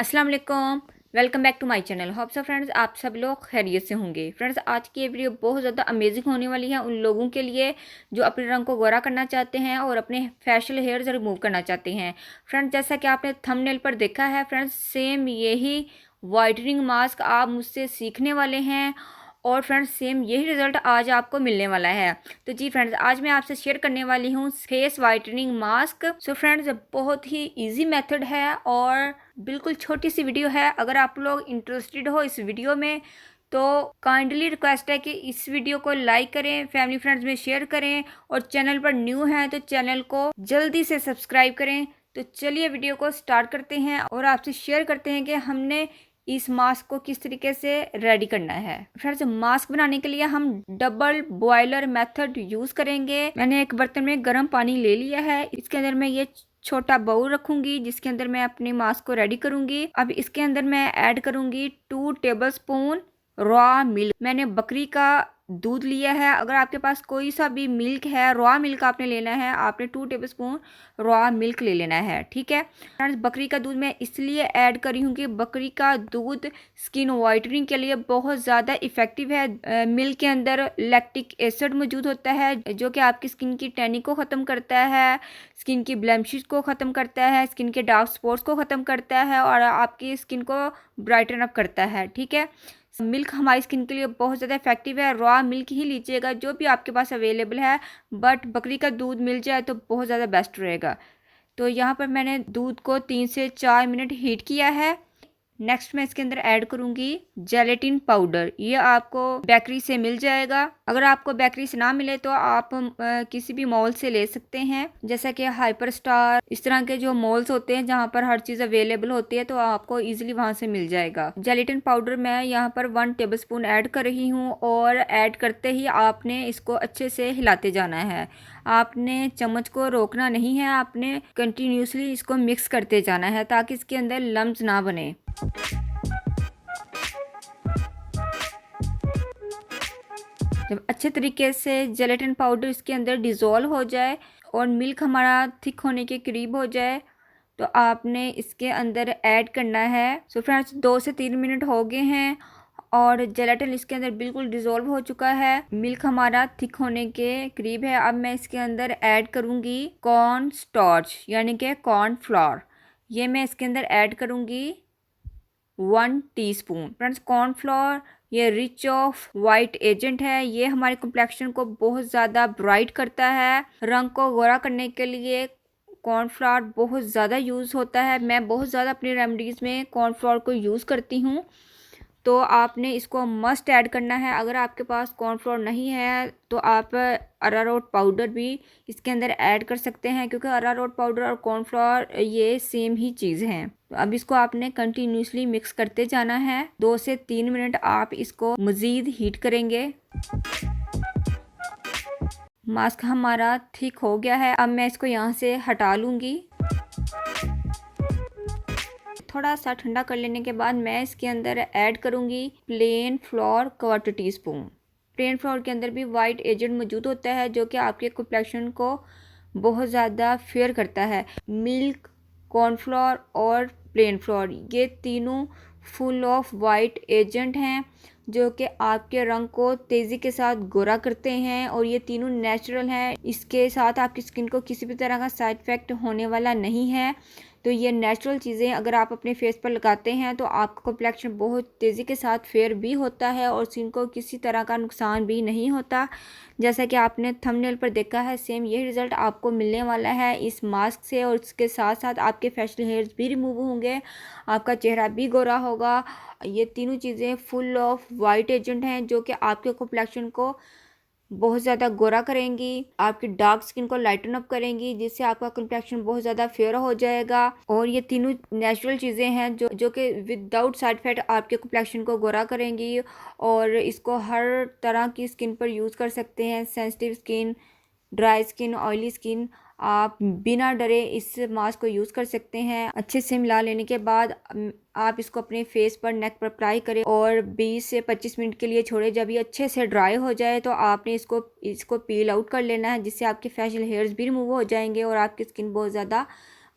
अस्सलाम वालेकुम। Welcome back to my channel. Hope so friends आप सब लोग खैरियत से होंगे। फ्रेंड्स आज की ये वीडियो बहुत ज़्यादा अमेजिंग होने वाली है उन लोगों के लिए जो अपने रंग को गोरा करना चाहते हैं और अपने फेशियल हेयर्स रिमूव करना चाहते हैं। फ्रेंड्स जैसा कि आपने थंबनेल पर देखा है, फ्रेंड्स सेम यही वाइटनिंग मास्क आप मुझसे सीखने वाले हैं और फ्रेंड्स सेम यही रिजल्ट आज आपको मिलने वाला है। तो जी फ्रेंड्स आज मैं आपसे शेयर करने वाली हूँ face whitening mask. So friends बहुत ही इजी मेथड है और बिल्कुल छोटी सी वीडियो है। अगर आप लोग इंटरेस्टेड हो इस वीडियो में तो काइंडली रिक्वेस्ट है कि इस वीडियो को लाइक करें, फैमिली फ्रेंड्स में शेयर करें और चैनल पर न्यू हैं तो चैनल को जल्दी से सब्सक्राइब करें। तो चलिए वीडियो को स्टार्ट करते हैं और आपसे शेयर करते हैं कि हमने इस मास्क को किस तरीके से रेडी करना है। फ्रेंड्स मास्क बनाने के लिए हम डबल बॉयलर मेथड यूज करेंगे। मैंने एक बर्तन में गर्म पानी ले लिया है, इसके अंदर मैं ये छोटा बाउल रखूंगी जिसके अंदर मैं अपने मास्क को रेडी करूंगी। अब इसके अंदर मैं ऐड करूंगी 2 टेबलस्पून रॉ मिल्क। मैंने बकरी का दूध लिया है। अगर आपके पास कोई सा भी मिल्क है, रॉ मिल्क आपने लेना है, आपने 2 टेबलस्पून रॉ मिल्क ले लेना है। ठीक है फ्रेंड्स, बकरी का दूध मैं इसलिए ऐड करी हूँ कि बकरी का दूध स्किन वाइटनिंग के लिए बहुत ज़्यादा इफेक्टिव है। मिल्क के अंदर लैक्टिक एसिड मौजूद होता है जो कि आपकी स्किन की टैनिंग को ख़त्म करता है, स्किन की ब्लेमिशेस को ख़त्म करता है, स्किन के डार्क स्पॉट्स को ख़त्म करता है और आपकी स्किन को ब्राइटन अप करता है। ठीक है, मिल्क हमारी स्किन के लिए बहुत ज़्यादा इफेक्टिव है। रॉ मिल्क ही लीजिएगा जो भी आपके पास अवेलेबल है, बट बकरी का दूध मिल जाए तो बहुत ज़्यादा बेस्ट रहेगा। तो यहाँ पर मैंने दूध को 3 से 4 मिनट हीट किया है। नेक्स्ट मैं इसके अंदर ऐड करूंगी जेलेटिन पाउडर। ये आपको बेकरी से मिल जाएगा। अगर आपको बेकरी से ना मिले तो आप किसी भी मॉल से ले सकते हैं, जैसा कि हाइपर स्टार, इस तरह के जो मॉल्स होते हैं जहाँ पर हर चीज़ अवेलेबल होती है तो आपको इजीली वहाँ से मिल जाएगा। जेलेटिन पाउडर मैं यहाँ पर 1 टेबलस्पून ऐड कर रही हूँ और ऐड करते ही आपने इसको अच्छे से हिलाते जाना है। आपने चम्मच को रोकना नहीं है, आपने कंटिन्यूसली इसको मिक्स करते जाना है ताकि इसके अंदर लम्स ना बने। जब अच्छे तरीके से जेलेटिन पाउडर इसके अंदर डिज़ोल्व हो जाए और मिल्क हमारा थिक होने के करीब हो जाए तो आपने इसके अंदर ऐड करना है। सो फ्रेंड्स 2 से 3 मिनट हो गए हैं और जेलेटिन इसके अंदर बिल्कुल डिज़ोल्व हो चुका है, मिल्क हमारा थिक होने के करीब है। अब मैं इसके अंदर ऐड करूँगी कॉर्न स्टार्च यानी कि कॉर्न फ्लोर। ये मैं इसके अंदर ऐड करूँगी 1 टीस्पून। फ्रेंड्स कॉर्नफ्लोर ये रिच ऑफ वाइट एजेंट है, ये हमारे कॉम्प्लेक्शन को बहुत ज़्यादा ब्राइट करता है। रंग को गोरा करने के लिए कॉर्नफ्लोर बहुत ज़्यादा यूज़ होता है। मैं बहुत ज़्यादा अपनी रेमडीज़ में कॉर्नफ्लोर को यूज़ करती हूँ, तो आपने इसको मस्ट ऐड करना है। अगर आपके पास कॉर्नफ्लोर नहीं है तो आप अरारोट पाउडर भी इसके अंदर ऐड कर सकते हैं, क्योंकि अरारोट पाउडर और कॉर्नफ्लोर ये सेम ही चीज़ हैं। तो अब इसको आपने कंटिन्यूसली मिक्स करते जाना है। 2 से 3 मिनट आप इसको मज़ीद हीट करेंगे। मास्क हमारा थिक हो गया है। अब मैं इसको यहाँ से हटा लूँगी। थोड़ा सा ठंडा कर लेने के बाद मैं इसके अंदर ऐड करूँगी plain flour 1/4 teaspoon. Plain flour के अंदर भी वाइट एजेंट मौजूद होता है जो कि आपके कॉम्प्लेक्शन को बहुत ज़्यादा फेयर करता है। मिल्क, कॉर्नफ्लोर और प्लेन फ्लोर ये तीनों फुल ऑफ वाइट एजेंट हैं जो कि आपके रंग को तेज़ी के साथ गोरा करते हैं और ये तीनों नेचुरल हैं। इसके साथ आपकी स्किन को किसी भी तरह का साइड इफ़ेक्ट होने वाला नहीं है। तो ये नेचुरल चीज़ें अगर आप अपने फेस पर लगाते हैं तो आपका कॉम्प्लेक्शन बहुत तेज़ी के साथ फेयर भी होता है और स्किन को किसी तरह का नुकसान भी नहीं होता। जैसा कि आपने थंबनेल पर देखा है, सेम यही रिज़ल्ट आपको मिलने वाला है इस मास्क से और इसके साथ साथ आपके फेशियल हेयर्स भी रिमूव होंगे, आपका चेहरा भी गोरा होगा। ये तीनों चीज़ें फुल ऑफ वाइट एजेंट हैं जो कि आपके कॉम्प्लेक्शन को बहुत ज़्यादा गोरा करेंगी, आपकी डार्क स्किन को लाइटन अप करेंगी, जिससे आपका कॉम्प्लेक्शन बहुत ज़्यादा फेयर हो जाएगा। और ये तीनों नेचुरल चीज़ें हैं जो कि विदाउट साइड इफेक्ट आपके कॉम्प्लेक्शन को गोरा करेंगी और इसको हर तरह की स्किन पर यूज़ कर सकते हैं। Sensitive skin, dry skin, oily skin, आप बिना डरे इस मास्क को यूज़ कर सकते हैं। अच्छे से मिला लेने के बाद आप इसको अपने फेस पर, नेक पर अप्लाई करें और 20 से 25 मिनट के लिए छोड़ें। जब ये अच्छे से ड्राई हो जाए तो आपने इसको पील आउट कर लेना है, जिससे आपके फेशियल हेयर्स भी रिमूव हो जाएंगे और आपकी स्किन बहुत ज़्यादा